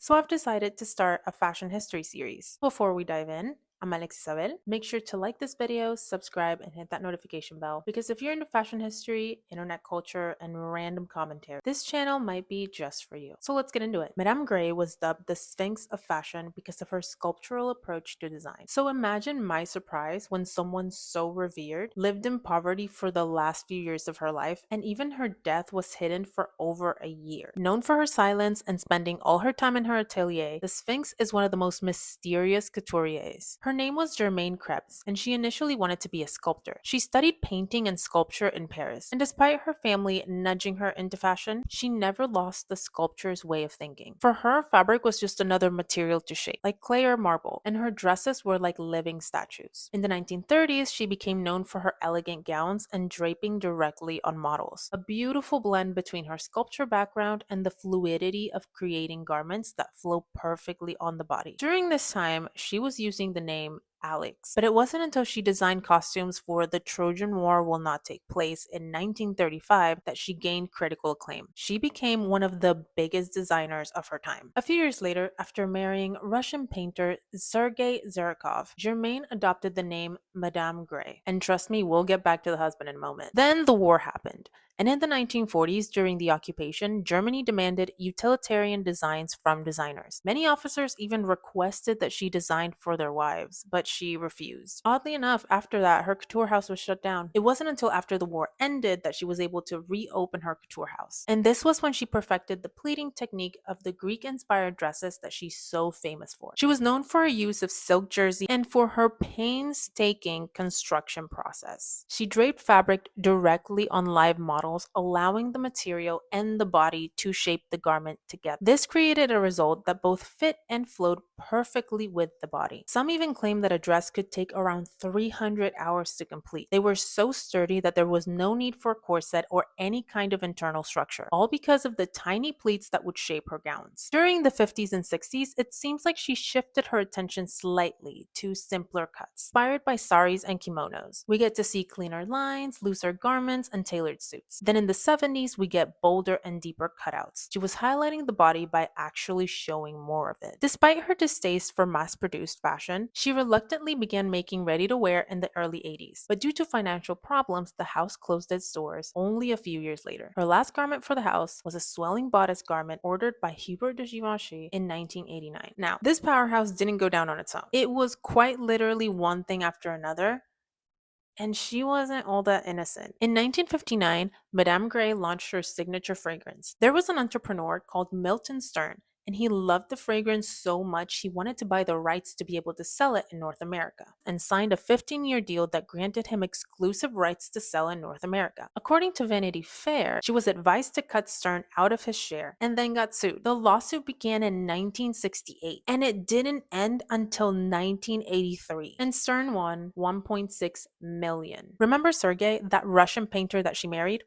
So I've decided to start a fashion history series. Before we dive in, I'm Isabel. Make sure to like this video, subscribe, and hit that notification bell because if you're into fashion history, internet culture, and random commentary, this channel might be just for you. So let's get into it. Madame Grès was dubbed the Sphinx of fashion because of her sculptural approach to design. So imagine my surprise when someone so revered lived in poverty for the last few years of her life, and even her death was hidden for over a year. Known for her silence and spending all her time in her atelier, the Sphinx is one of the most mysterious couturiers. Her name was Germaine Krebs, and she initially wanted to be a sculptor. She studied painting and sculpture in Paris, and despite her family nudging her into fashion, she never lost the sculptor's way of thinking. For her, fabric was just another material to shape, like clay or marble, and her dresses were like living statues. In the 1930s, she became known for her elegant gowns and draping directly on models, a beautiful blend between her sculpture background and the fluidity of creating garments that flow perfectly on the body. During this time, she was using the name Alex, but it wasn't until she designed costumes for The Trojan War Will Not Take Place in 1935 that she gained critical acclaim. She became one of the biggest designers of her time. A few years later, after marrying Russian painter Sergei Zherkov, Germaine adopted the name Madame Grès. And trust me, we'll get back to the husband in a moment. Then the war happened. And in the 1940s, during the occupation, Germany demanded utilitarian designs from designers. Many officers even requested that she design for their wives, but she refused. Oddly enough, after that, her couture house was shut down. It wasn't until after the war ended that she was able to reopen her couture house. And this was when she perfected the pleating technique of the Greek-inspired dresses that she's so famous for. She was known for her use of silk jersey and for her painstaking construction process. She draped fabric directly on live models, allowing the material and the body to shape the garment together. This created a result that both fit and flowed perfectly with the body. Some even claim that a dress could take around 300 hours to complete. They were so sturdy that there was no need for a corset or any kind of internal structure, all because of the tiny pleats that would shape her gowns. During the 50s and 60s, it seems like she shifted her attention slightly to simpler cuts, inspired by saris and kimonos. We get to see cleaner lines, looser garments, and tailored suits. Then in the 70s, we get bolder and deeper cutouts. She was highlighting the body by actually showing more of it. Despite her distaste for mass-produced fashion, she reluctantly began making ready-to-wear in the early 80s. But due to financial problems, the house closed its doors only a few years later. Her last garment for the house was a swelling bodice garment ordered by Hubert de Givenchy in 1989. Now, this powerhouse didn't go down on its own. It was quite literally one thing after another, and she wasn't all that innocent. In 1959, Madame Grès launched her signature fragrance. There was an entrepreneur called Milton Stern, and he loved the fragrance so much he wanted to buy the rights to be able to sell it in North America, and signed a 15-year deal that granted him exclusive rights to sell in North America. According to Vanity Fair, she was advised to cut Stern out of his share and then got sued. The lawsuit began in 1968, and it didn't end until 1983, and Stern won 1.6 million. Remember Sergei, that Russian painter that she married?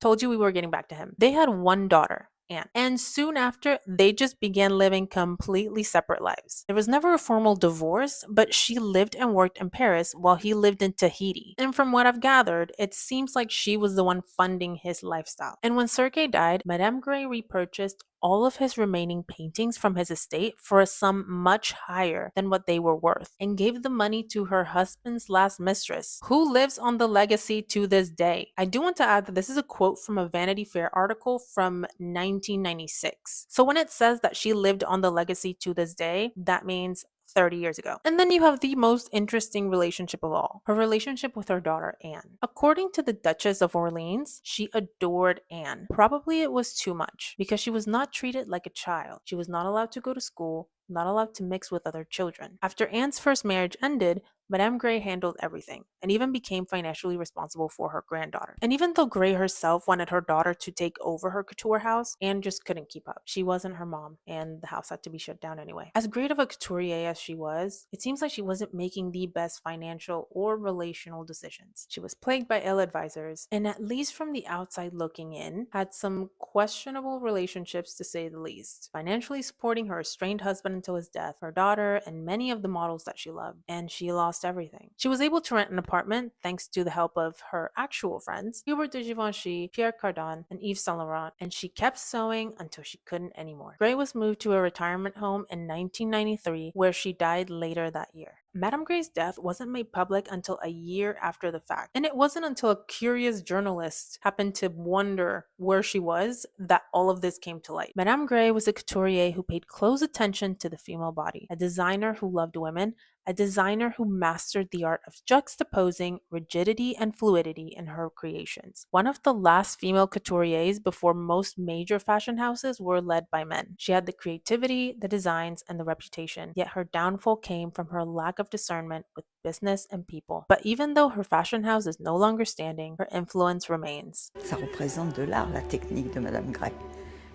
Told you we were getting back to him. They had one daughter, Anne, and soon after, they just began living completely separate lives. There was never a formal divorce, but she lived and worked in Paris while he lived in Tahiti. And from what I've gathered, it seems like she was the one funding his lifestyle. And when Sergei died, Madame Grès repurchased all of his remaining paintings from his estate for a sum much higher than what they were worth, and gave the money to her husband's last mistress, who lives on the legacy to this day. I do want to add that this is a quote from a Vanity Fair article from 1996. So when it says that she lived on the legacy to this day, that means 30 years ago. And then you have the most interesting relationship of all, her relationship with her daughter Anne. According to the Duchess of Orleans, she adored Anne. Probably it was too much because she was not treated like a child. She was not allowed to go to school, not allowed to mix with other children. After Anne's first marriage ended, Madame Grès handled everything and even became financially responsible for her granddaughter. And even though Grès herself wanted her daughter to take over her couture house, Anne just couldn't keep up. She wasn't her mom, and the house had to be shut down anyway. As great of a couturier as she was, it seems like she wasn't making the best financial or relational decisions. She was plagued by ill advisors, and at least from the outside looking in, had some questionable relationships to say the least, financially supporting her estranged husband until his death, her daughter, and many of the models that she loved. And she lost lost everything. She was able to rent an apartment thanks to the help of her actual friends, Hubert de Givenchy, Pierre Cardin, and Yves Saint Laurent, and she kept sewing until she couldn't anymore. Grès was moved to a retirement home in 1993, where she died later that year. Madame Grès' death wasn't made public until a year after the fact, and it wasn't until a curious journalist happened to wonder where she was that all of this came to light. Madame Grès was a couturier who paid close attention to the female body, a designer who loved women, a designer who mastered the art of juxtaposing rigidity and fluidity in her creations. One of the last female couturiers before most major fashion houses were led by men. She had the creativity, the designs, and the reputation, yet her downfall came from her lack of discernment with business and people. But even though her fashion house is no longer standing, her influence remains. Ça représente de l'art, la technique de Madame Grès.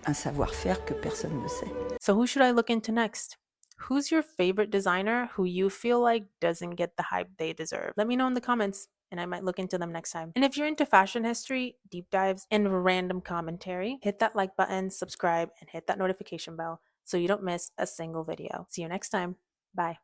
Un savoir-faire que personne ne sait. So who should I look into next? Who's your favorite designer who you feel like doesn't get the hype they deserve? Let me know in the comments and I might look into them next time. And if you're into fashion history, deep dives, and random commentary, hit that like button, subscribe, and hit that notification bell so you don't miss a single video. See you next time. Bye.